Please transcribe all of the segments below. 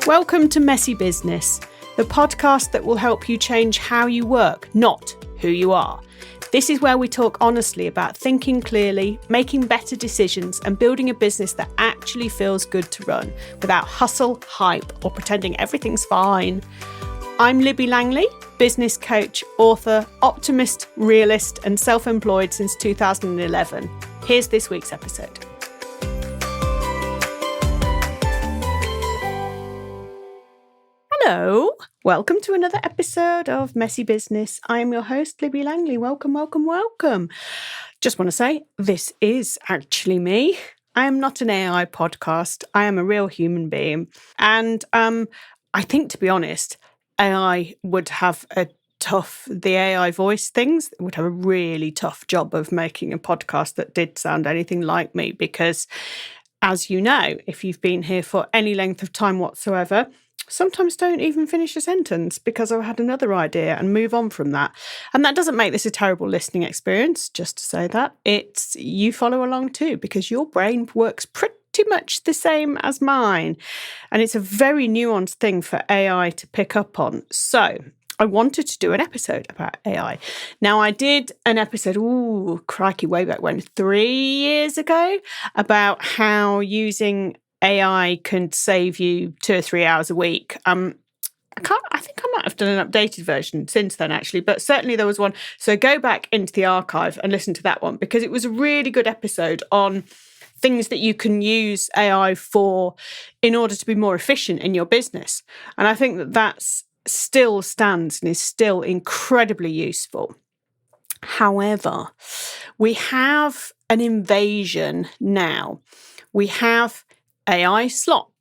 Welcome to Messy Business, the podcast that will help you change how you work, not who you are. This is where we talk honestly about thinking clearly, making better decisions, and building a business that actually feels good to run without hustle, hype, or pretending everything's fine. I'm Libby Langley, business coach, author, optimist, realist, and self-employed since 2011. Here's this week's episode. Hello, welcome to another episode of Messy Business. I am your host, Libby Langley. Welcome, welcome, welcome. Just want to say, this is actually me. I am not an AI podcast. I am a real human being. And I think, to be honest, AI would have the AI voice things would have a really tough job of making a podcast that did sound anything like me. Because, as you know, if you've been here for any length of time whatsoever, sometimes don't even finish a sentence because I've had another idea and move on from that. And that doesn't make this a terrible listening experience, just to say that. It's you follow along too, because your brain works pretty much the same as mine. And it's a very nuanced thing for AI to pick up on. So I wanted to do an episode about AI. Now, I did an episode, way back when, 3 years ago, about how using AI can save you 2 or 3 hours a week. I think I might have done an updated version since then, actually, but certainly there was one. So go back into the archive and listen to that one, because it was a really good episode on things that you can use AI for in order to be more efficient in your business. And I think that that's still stands and is still incredibly useful. However, we have an invasion now. We have AI slop,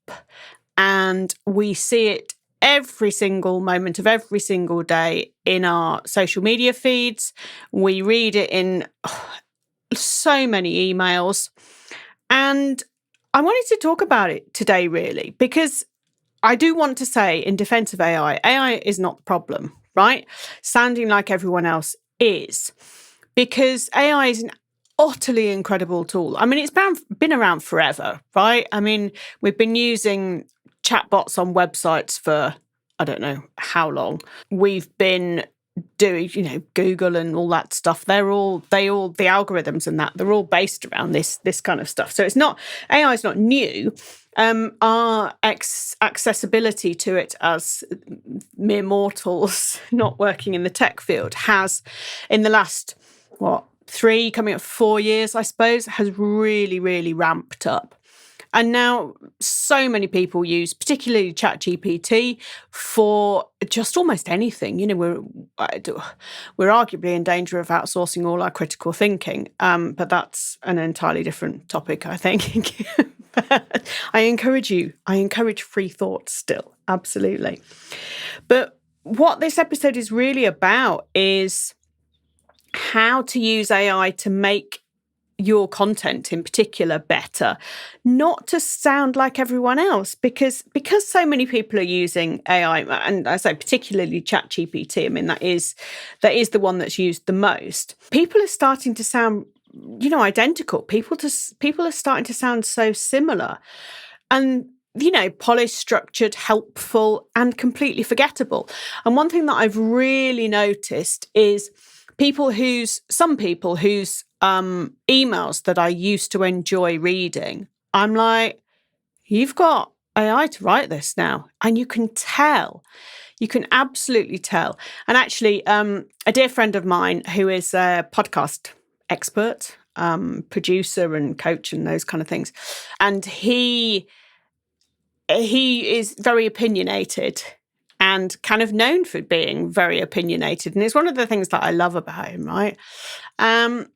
and we see it every single moment of every single day in our social media feeds. We read it in so many emails, and I wanted to talk about it today, really, because I do want to say, in defense of AI is not the problem, right? Sounding like everyone else is, because AI is an utterly incredible tool. I mean, it's been around forever, right? I mean, we've been using chatbots on websites for, I don't know how long. We've been doing, Google and all that stuff. The algorithms and that, they're all based around this kind of stuff. So AI is not new. Our accessibility to it as mere mortals not working in the tech field has, in the last, 3, coming up 4 years, I suppose, has really, really ramped up. And now so many people use, particularly ChatGPT, for just almost anything. We're arguably in danger of outsourcing all our critical thinking, but that's an entirely different topic, I think. But I encourage free thought still, absolutely. But what this episode is really about is how to use AI to make your content in particular better, not to sound like everyone else, because so many people are using AI, and I say particularly ChatGPT. I mean, that is the one that's used the most. People are starting to sound, identical. People are starting to sound so similar, and polished, structured, helpful, and completely forgettable. And one thing that I've really noticed is some people whose emails that I used to enjoy reading, I'm like, you've got AI to write this now. And you can absolutely tell. And actually, a dear friend of mine who is a podcast expert, producer and coach and those kind of things, and he is very opinionated and kind of known for being very opinionated. And it's one of the things that I love about him, right? And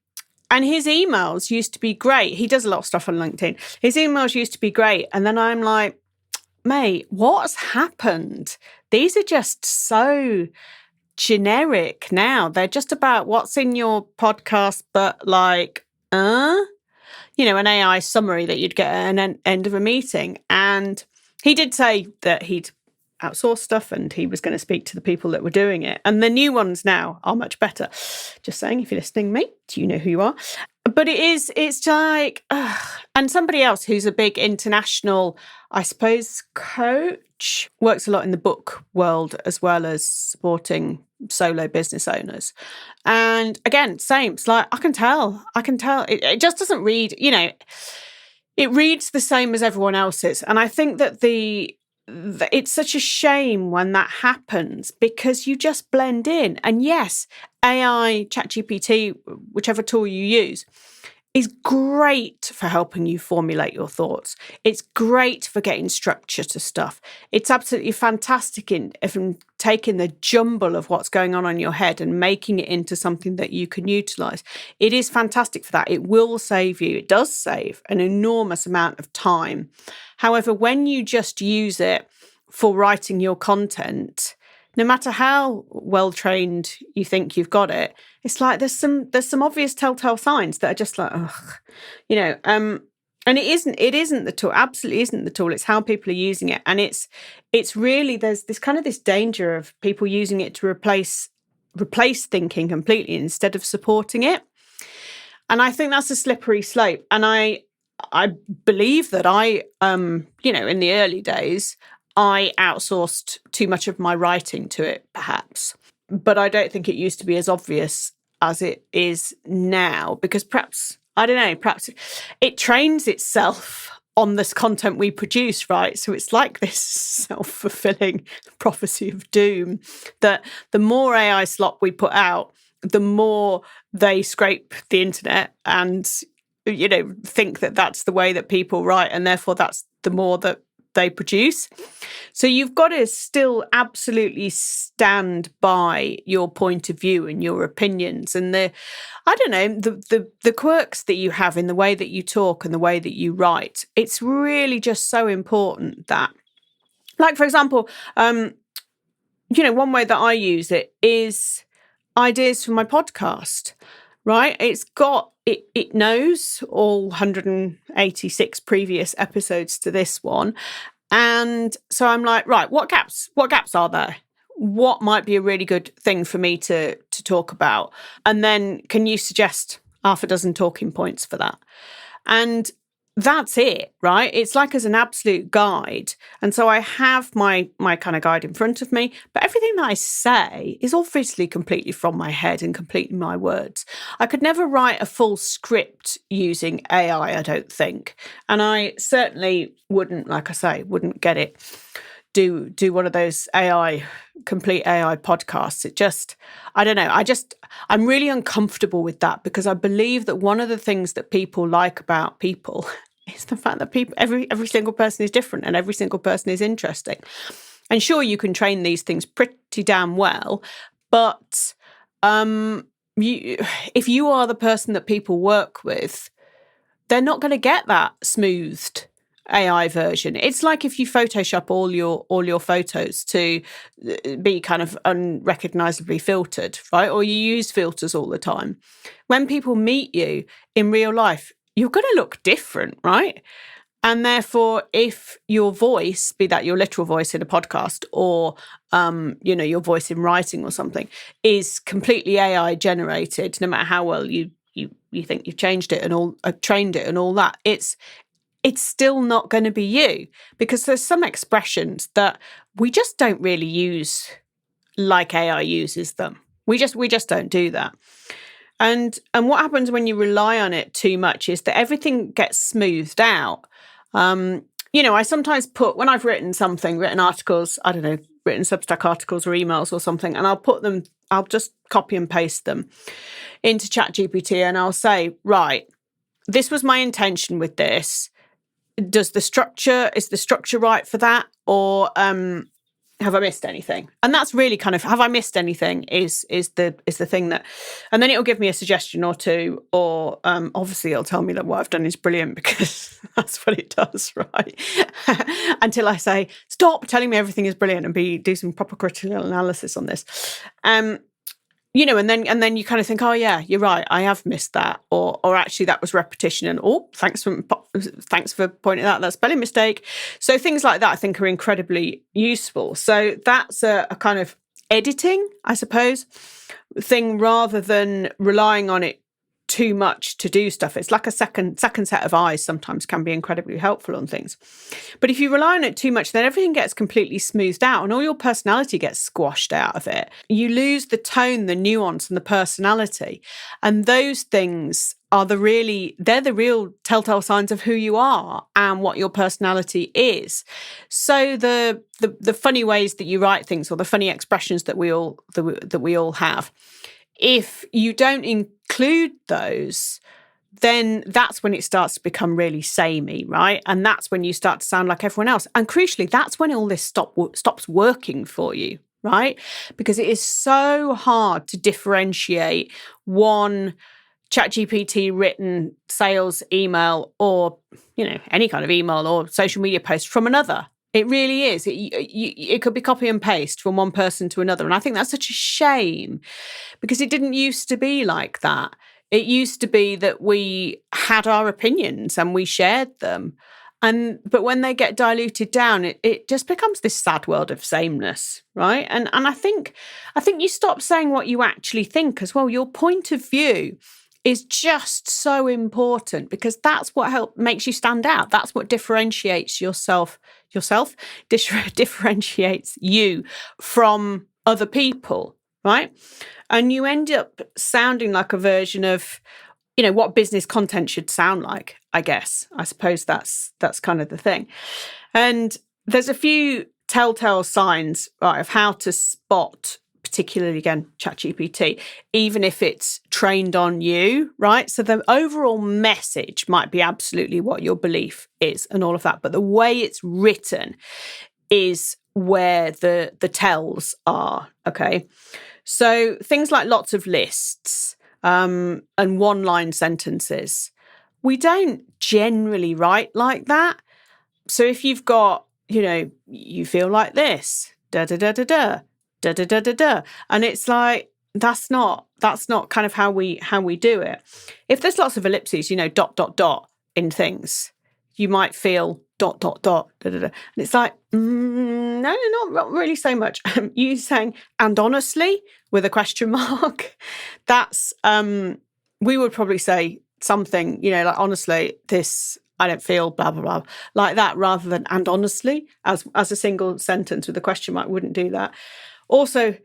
his emails used to be great. He does a lot of stuff on LinkedIn. His emails used to be great. And then I'm like, mate, what's happened? These are just so generic now. They're just about what's in your podcast, but like, an AI summary that you'd get at an end of a meeting. And he did say that he'd outsource stuff and he was going to speak to the people that were doing it. And the new ones now are much better. Just saying, if you're listening, mate, you know who you are. But it's like, and somebody else who's a big international, I suppose, coach, which works a lot in the book world as well as supporting solo business owners. And again, same. It's like, I can tell. It just doesn't read, it reads the same as everyone else's. And I think that it's such a shame when that happens because you just blend in. And yes, AI, ChatGPT, whichever tool you use, is great for helping you formulate your thoughts. It's great for getting structure to stuff. It's absolutely fantastic in taking the jumble of what's going on in your head and making it into something that you can utilize. It is fantastic for that. It will save you. It does save an enormous amount of time. However, when you just use it for writing your content, no matter how well trained you think you've got it, it's like there's some obvious telltale signs that are just like, ugh, and it isn't the tool, absolutely isn't the tool. It's how people are using it. And it's really, there's this danger of people using it to replace thinking completely instead of supporting it. And I think that's a slippery slope. And I believe that in the early days, I outsourced too much of my writing to it, perhaps. But I don't think it used to be as obvious as it is now, because perhaps it trains itself on this content we produce, right? So it's like this self-fulfilling prophecy of doom that the more AI slop we put out, the more they scrape the internet and, think that that's the way that people write, and therefore that's the more that they produce. So you've got to still absolutely stand by your point of view and your opinions and the quirks that you have in the way that you talk and the way that you write. It's really just so important that, like, for example, one way that I use it is ideas for my podcast, right? It knows all 186 previous episodes to this one. And so I'm like, right, what gaps are there? What might be a really good thing for me to talk about? And then can you suggest half a dozen talking points for that? And that's it, right? It's like as an absolute guide. And so I have my kind of guide in front of me, but everything that I say is obviously completely from my head and completely my words. I could never write a full script using AI, I don't think. And I certainly wouldn't get it, do one of those complete AI podcasts. It just, I don't know. I'm really uncomfortable with that because I believe that one of the things that people like about people is the fact that every single person is different and every single person is interesting. And sure, you can train these things pretty damn well, but if you are the person that people work with, they're not going to get that smoothed AI version. It's like if you Photoshop all your photos to be kind of unrecognizably filtered, right? Or you use filters all the time. When people meet you in real life, you're going to look different, right? And therefore, if your voice, be that your literal voice in a podcast or, your voice in writing or something, is completely AI generated, no matter how well you think you've changed it and all, trained it and all that, it's still not going to be you, because there's some expressions that we just don't really use like AI uses them. We just don't do that. And what happens when you rely on it too much is that everything gets smoothed out. I sometimes when I've written articles, I don't know, written Substack articles or emails or something, and I'll just copy and paste them into ChatGPT and I'll say, right, this was my intention with this. Is the structure right for that? Or have I missed anything? And that's really kind of, have I missed anything is the thing that, and then it'll give me a suggestion or two, or obviously it'll tell me that what I've done is brilliant, because that's what it does, right? Until I say, stop telling me everything is brilliant and do some proper critical analysis on this. And then you kind of think, oh yeah, you're right, I have missed that, or actually that was repetition, and thanks for pointing out that spelling mistake. So things like that I think are incredibly useful. So that's a kind of editing, I suppose, thing, rather than relying on it too much to do stuff. It's like a second set of eyes sometimes can be incredibly helpful on things. But if you rely on it too much, then everything gets completely smoothed out and all your personality gets squashed out of it. You lose the tone, the nuance, and the personality. And those things are they're the real telltale signs of who you are and what your personality is. So the funny ways that you write things, or the funny expressions that we all have, if you don't include those, then that's when it starts to become really samey, right? And that's when you start to sound like everyone else. And crucially, that's when all this stops working for you, right? Because it is so hard to differentiate one ChatGPT written sales email, or, any kind of email or social media post from another. It really is. It could be copy and paste from one person to another. And I think that's such a shame, because it didn't used to be like that. It used to be that we had our opinions and we shared them. But when they get diluted down, it just becomes this sad world of sameness, right? And I think you stop saying what you actually think as well. Your point of view is just so important, because that's what makes you stand out. That's what differentiates yourself differentiates you from other people, right? And you end up sounding like a version of, what business content should sound like, I guess. I suppose that's kind of the thing. And there's a few telltale signs, right, of how to spot, particularly, again, ChatGPT, even if it's trained on you, right? So the overall message might be absolutely what your belief is and all of that, but the way it's written is where the tells are, okay? So things like lots of lists and one-line sentences, we don't generally write like that. So if you've got, you feel like this, da-da-da-da-da, da-da-da-da-da. And it's like, that's not kind of how we do it. If there's lots of ellipses, dot, dot, dot in things, you might feel dot, dot, dot, da-da-da. And it's like, no, not really so much. You saying, and honestly, with a question mark, that's, we would probably say something, like, honestly, this, I don't feel blah, blah, blah, like that, rather than, and honestly, as a single sentence with a question mark, wouldn't do that. Also,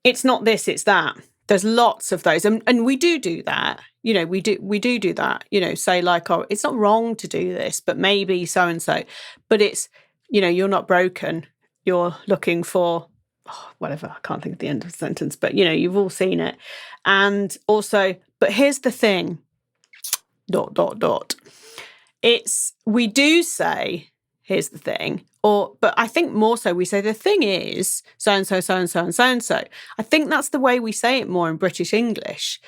it's not this, it's that. There's lots of those. And we do that. We do that. Say like, oh, it's not wrong to do this, but maybe so-and-so. But it's, you're not broken. You're looking for, whatever. I can't think of the end of the sentence, but, you've all seen it. And also, but here's the thing, ... We do say, here's the thing, but I think more so we say the thing is so-and-so, so-and-so, and so-and-so. I think that's the way we say it more in British English.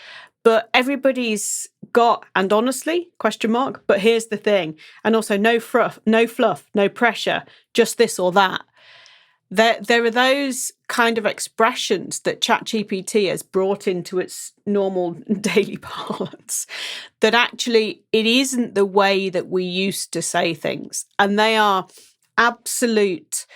But everybody's got, and honestly, question mark, but here's the thing. And also no fluff, no pressure, just this or that. There are those kind of expressions that ChatGPT has brought into its normal daily parlance that actually it isn't the way that we used to say things. And they are absolute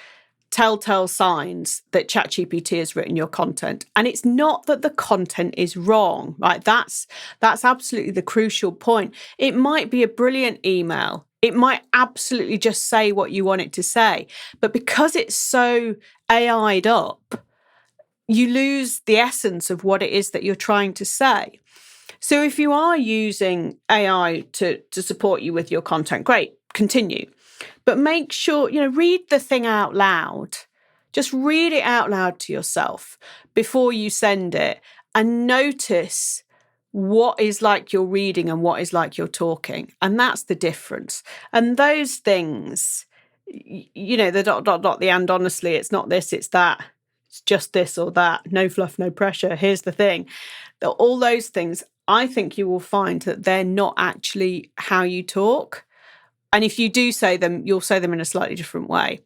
telltale signs that ChatGPT has written your content. And it's not that the content is wrong, right? That's absolutely the crucial point. It might be a brilliant email. It might absolutely just say what you want it to say. But because it's so AI'd up, you lose the essence of what it is that you're trying to say. So if you are using AI to support you with your content, great, continue. But make sure, read the thing out loud. Just read it out loud to yourself before you send it, and notice what is like you're reading and what is like you're talking. And that's the difference. And those things, the ... the and honestly, it's not this, it's that. It's just this or that. No fluff, no pressure. Here's the thing. All those things, I think you will find that they're not actually how you talk. And if you do say them, you'll say them in a slightly different way.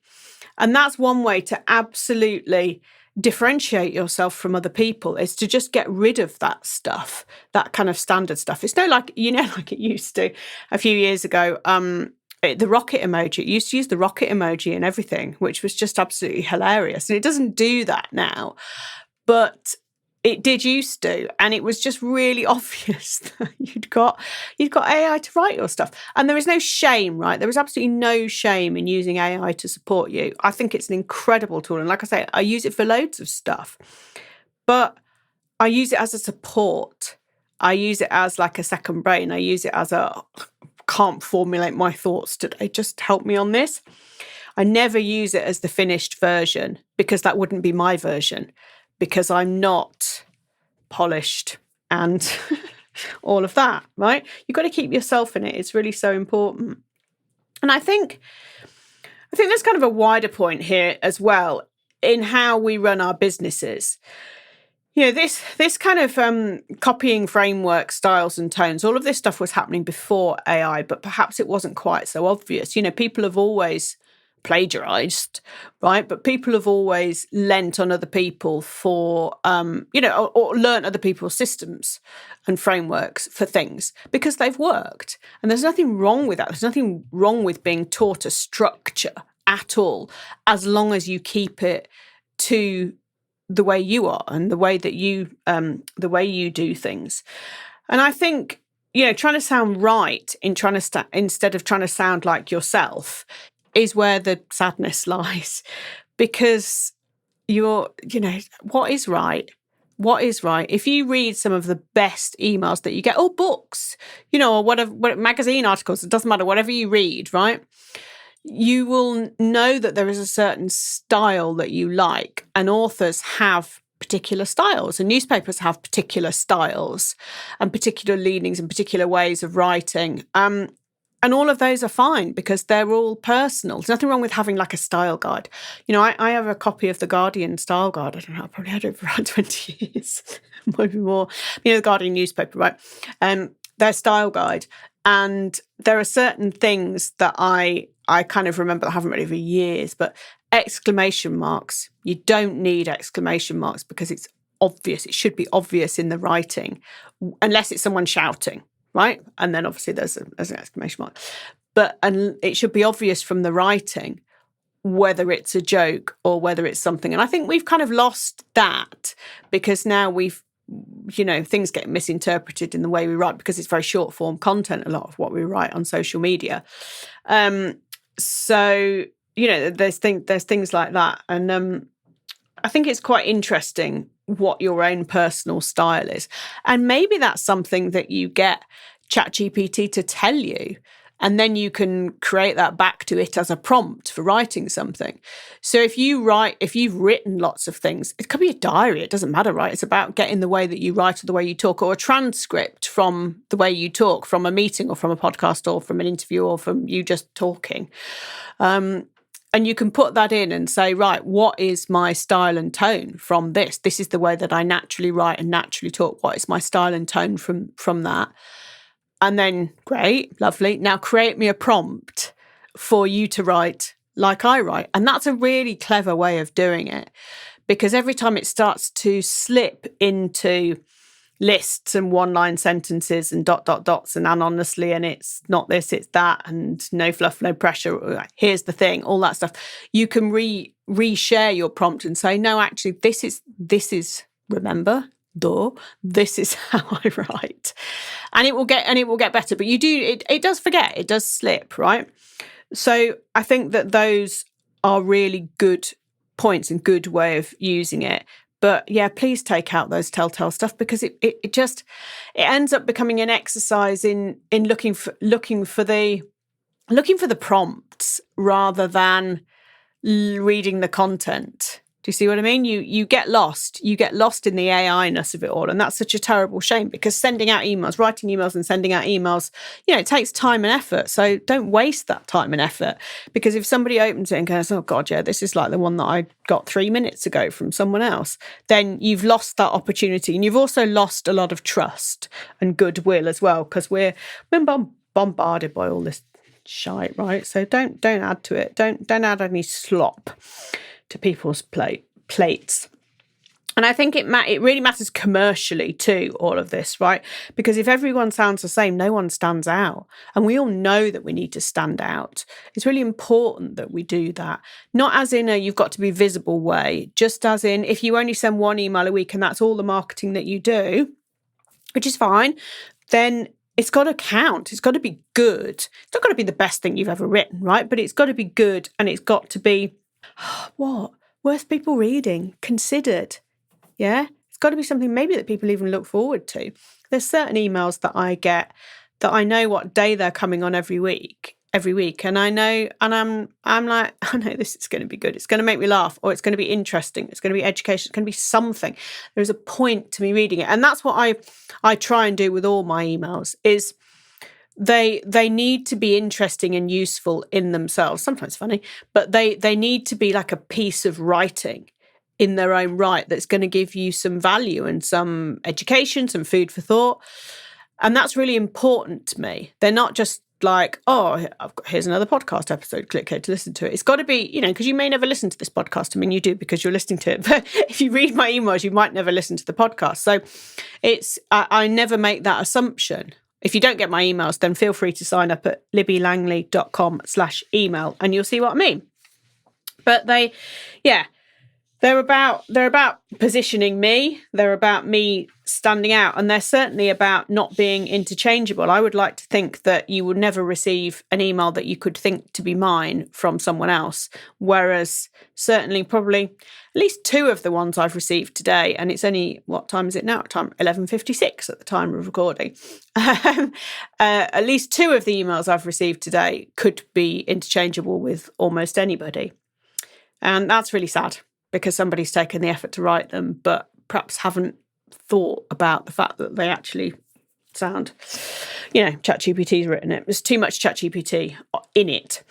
And that's one way to absolutely differentiate yourself from other people, is to just get rid of that stuff, that kind of standard stuff. It's no like it used to a few years ago, the rocket emoji. It used to use the rocket emoji and everything, which was just absolutely hilarious. And it doesn't do that now. But It did used to, and it was just really obvious that you'd got AI to write your stuff. And there is no shame, right? There is absolutely no shame in using AI to support you. I think it's an incredible tool. And like I say, I use it for loads of stuff, but I use it as a support. I use it as like a second brain. I use it as can't formulate my thoughts today. Just help me on this. I never use it as the finished version, because that wouldn't be my version, because I'm not polished and all of that, right? You've got to keep yourself in it. It's really so important. And I think there's kind of a wider point here as well in how we run our businesses. You know, this kind of copying framework, styles and tones, all of this stuff was happening before AI, but perhaps it wasn't quite so obvious. You know, people have always plagiarized, right? But people have always lent on other people for, or learnt other people's systems and frameworks for things because they've worked. And there's nothing wrong with that. There's nothing wrong with being taught a structure at all, as long as you keep it to the way you are and the way that you do things. And I think, you know, trying to sound right instead of trying to sound like yourself is where the sadness lies, because what is right? What is right? If you read some of the best emails that you get, or books, you know, or whatever magazine articles, it doesn't matter, whatever you read, right? You will know that there is a certain style that you like, and authors have particular styles, and newspapers have particular styles and particular leanings and particular ways of writing. And all of those are fine because they're all personal. There's nothing wrong with having like a style guide. You know, I have a copy of the Guardian style guide. I don't know, I probably had it for around 20 years, maybe more. You know, the Guardian newspaper, right? Their style guide. And there are certain things that I kind of remember that I haven't read for years, but exclamation marks. You don't need exclamation marks because it's obvious. It should be obvious in the writing, unless it's someone shouting. Right? And then obviously there's an exclamation mark. And it should be obvious from the writing whether it's a joke or whether it's something. And I think we've kind of lost that because now things get misinterpreted in the way we write because it's very short form content, a lot of what we write on social media. So, you know, there's things like that. And I think it's quite interesting what your own personal style is. And maybe that's something that you get ChatGPT to tell you, and then you can create that back to it as a prompt for writing something. So if you've written lots of things, it could be a diary, it doesn't matter, right? It's about getting the way that you write or the way you talk, or a transcript from the way you talk, from a meeting or from a podcast or from an interview or from you just talking. And you can put that in and say, right, what is my style and tone from this? This is the way that I naturally write and naturally talk. What is my style and tone from that? And then, great, lovely. Now create me a prompt for you to write like I write. And that's a really clever way of doing it, because every time it starts to slip into lists and one-line sentences and ... and honestly, and it's not this, it's that, and no fluff, no pressure, here's the thing, all that stuff, you can reshare your prompt and say, no, actually, this is remember, this is how I write. And it will get better. But it does forget, it does slip, right? So I think that those are really good points and good way of using it. But yeah, please take out those telltale stuff, because it ends up becoming an exercise in looking for the prompts rather than reading the content. Do you see what I mean? You get lost. You get lost in the AI-ness of it all. And that's such a terrible shame, because writing emails and sending out emails, you know, it takes time and effort. So don't waste that time and effort, because if somebody opens it and goes, oh God, yeah, this is like the one that I got 3 minutes ago from someone else, then you've lost that opportunity. And you've also lost a lot of trust and goodwill as well, because we're bombarded by all this shite, right? So don't add to it. Don't add any slop to people's plates. And I think it really matters commercially too, all of this, right? Because if everyone sounds the same, no one stands out. And we all know that we need to stand out. It's really important that we do that. Not as in a you've got to be visible way, just as in if you only send one email a week and that's all the marketing that you do, which is fine, then it's got to count. It's got to be good. It's not got to be the best thing you've ever written, right? But it's got to be good, and it's got to be, what? Worth people reading, considered. Yeah, it's got to be something maybe that people even look forward to. There's certain emails that I get that I know what day they're coming on every week, and I know, and I'm like, I know this is going to be good. It's going to make me laugh, or it's going to be interesting. It's going to be education. It's going to be something. There's a point to me reading it, and that's what I try and do with all my emails. Is they need to be interesting and useful in themselves. Sometimes funny, but they need to be like a piece of writing in their own right that's going to give you some value and some education, some food for thought. And that's really important to me. They're not just like, oh, here's another podcast episode, click here to listen to it. It's got to be, because you may never listen to this podcast. I mean, you do because you're listening to it. But if you read my emails, you might never listen to the podcast. So I never make that assumption. If you don't get my emails, then feel free to sign up at libbylangley.com/email and you'll see what I mean. But they're about positioning me. They're about me standing out. And they're certainly about not being interchangeable. I would like to think that you would never receive an email that you could think to be mine from someone else. Whereas certainly probably at least 2 of the ones I've received today, and it's only, what time is it now? Time 11:56 at the time of recording. At least 2 of the emails I've received today could be interchangeable with almost anybody. And that's really sad, because somebody's taken the effort to write them, but perhaps haven't thought about the fact that they actually sound, ChatGPT's written it. There's too much ChatGPT in it.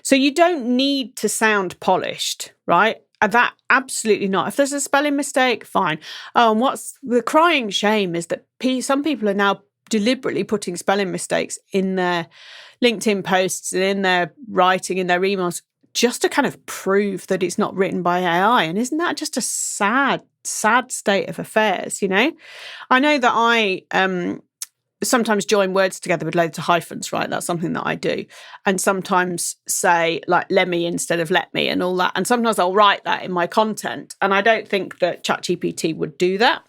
So you don't need to sound polished, right? That absolutely not. If there's a spelling mistake, fine. And what's the crying shame is that some people are now deliberately putting spelling mistakes in their LinkedIn posts and in their writing, in their emails, just to kind of prove that it's not written by AI. And isn't that just a sad state of affairs, I know that I sometimes join words together with loads of hyphens, right? That's something that I do. And sometimes say like let me instead of let me and all that. And sometimes I'll write that in my content. And I don't think that ChatGPT would do that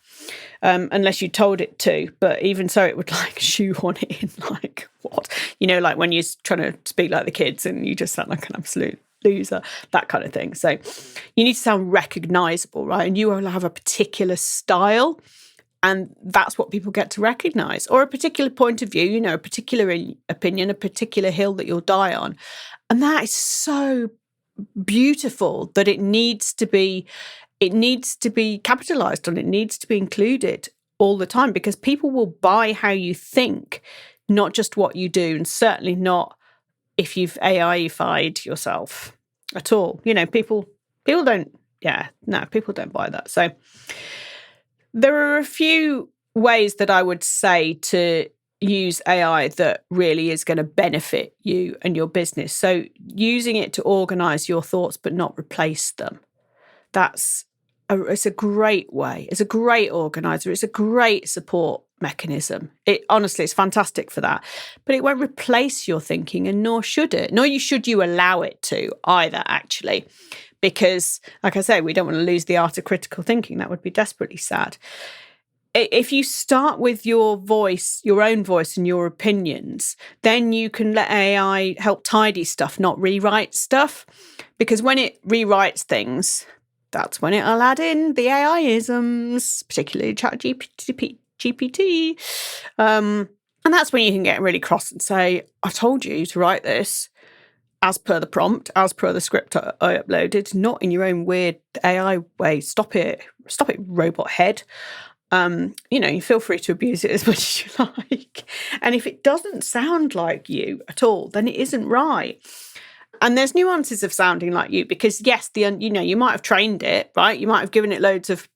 unless you told it to. But even so, it would like shoehorn it in like what? Like when you're trying to speak like the kids and you just sound like an absolute loser, that kind of thing. So you need to sound recognizable, right? And you will have a particular style, and that's what people get to recognize, or a particular point of view, a particular opinion, a particular hill that you'll die on. And that is so beautiful that it needs to be capitalized on. It needs to be included all the time, because people will buy how you think, not just what you do, and certainly not if you've AI-ified yourself at all. People don't buy that. So there are a few ways that I would say to use AI that really is going to benefit you and your business. So using it to organize your thoughts but not replace them. It's a great way. It's a great organizer. It's a great support mechanism. Honestly, it's fantastic for that. But it won't replace your thinking, and nor should it. Nor should you allow it to either, actually. Because, like I say, we don't want to lose the art of critical thinking. That would be desperately sad. If you start with your voice, your own voice and your opinions, then you can let AI help tidy stuff, not rewrite stuff. Because when it rewrites things, that's when it'll add in the AI-isms, particularly ChatGPT. And that's when you can get really cross and say, I told you to write this as per the prompt, as per the script I uploaded, not in your own weird AI way. Stop it, robot head. You feel free to abuse it as much as you like. And if it doesn't sound like you at all, then it isn't right. And there's nuances of sounding like you, because yes, you might have trained it, right? You might have given it loads of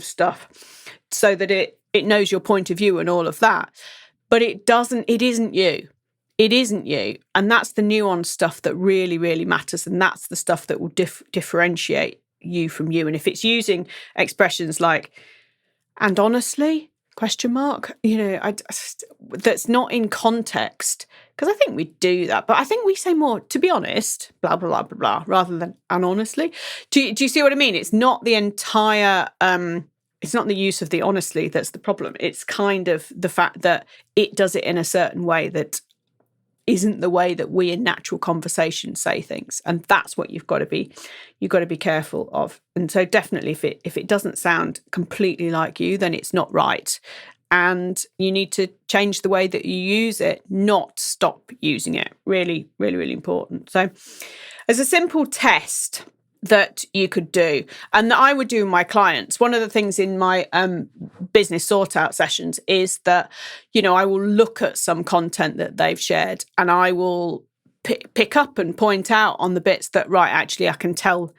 stuff so that it knows your point of view and all of that. But it isn't you. It isn't you. And that's the nuanced stuff that really, really matters. And that's the stuff that will differentiate you from you. And if it's using expressions like, and honestly, ? That's not in context, because I think we do that, but I think we say more, to be honest, blah, blah, blah, blah, blah, rather than, and honestly. Do you see what I mean? It's not the entire, it's not the use of the honestly that's the problem. It's kind of the fact that it does it in a certain way that isn't the way that we in natural conversation say things. And that's what you've got to be careful of. And so definitely if it doesn't sound completely like you, then it's not right. And you need to change the way that you use it, not stop using it. Really, really, really important. So as a simple test that you could do, and that I would do with my clients, one of the things in my business sort out sessions is that, I will look at some content that they've shared and I will pick up and point out on the bits that, right, actually I can tell,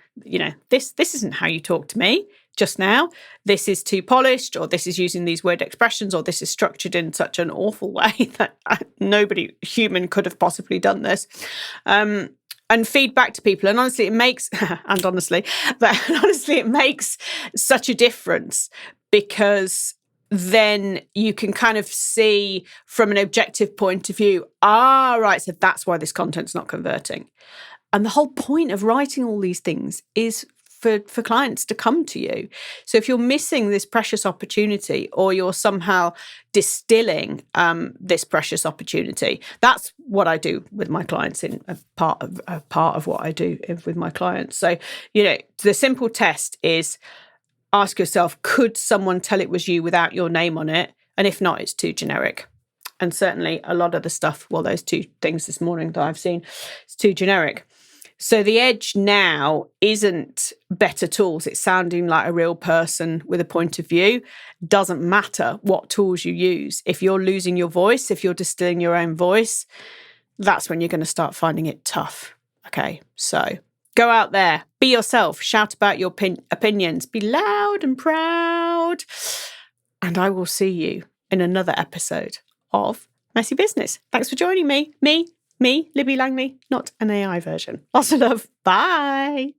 this isn't how you talk to me just now. This is too polished, or this is using these weird expressions, or this is structured in such an awful way that nobody human could have possibly done this. And feedback to people. And honestly, it makes, it makes such a difference, because then you can kind of see from an objective point of view, right, so that's why this content's not converting. And the whole point of writing all these things is for clients to come to you. So if you're missing this precious opportunity, or you're somehow distilling this precious opportunity, that's what I do with my clients in a part of what I do with my clients. So, the simple test is ask yourself, could someone tell it was you without your name on it? And if not, it's too generic. And certainly a lot of the stuff, those two things this morning that I've seen, it's too generic. So the edge now isn't better tools. It's sounding like a real person with a point of view. Doesn't matter what tools you use. If you're losing your voice, if you're distilling your own voice, that's when you're going to start finding it tough. Okay, so go out there, be yourself, shout about your opinions, be loud and proud. And I will see you in another episode of Messy Business. Thanks for joining me. Me, Libby Langley, not an AI version. Lots of love. Bye.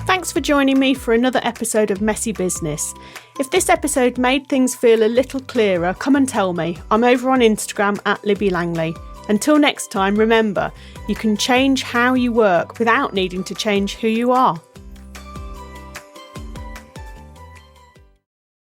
Thanks for joining me for another episode of Messy Business. If this episode made things feel a little clearer, come and tell me. I'm over on Instagram at Libby Langley. Until next time, remember, you can change how you work without needing to change who you are.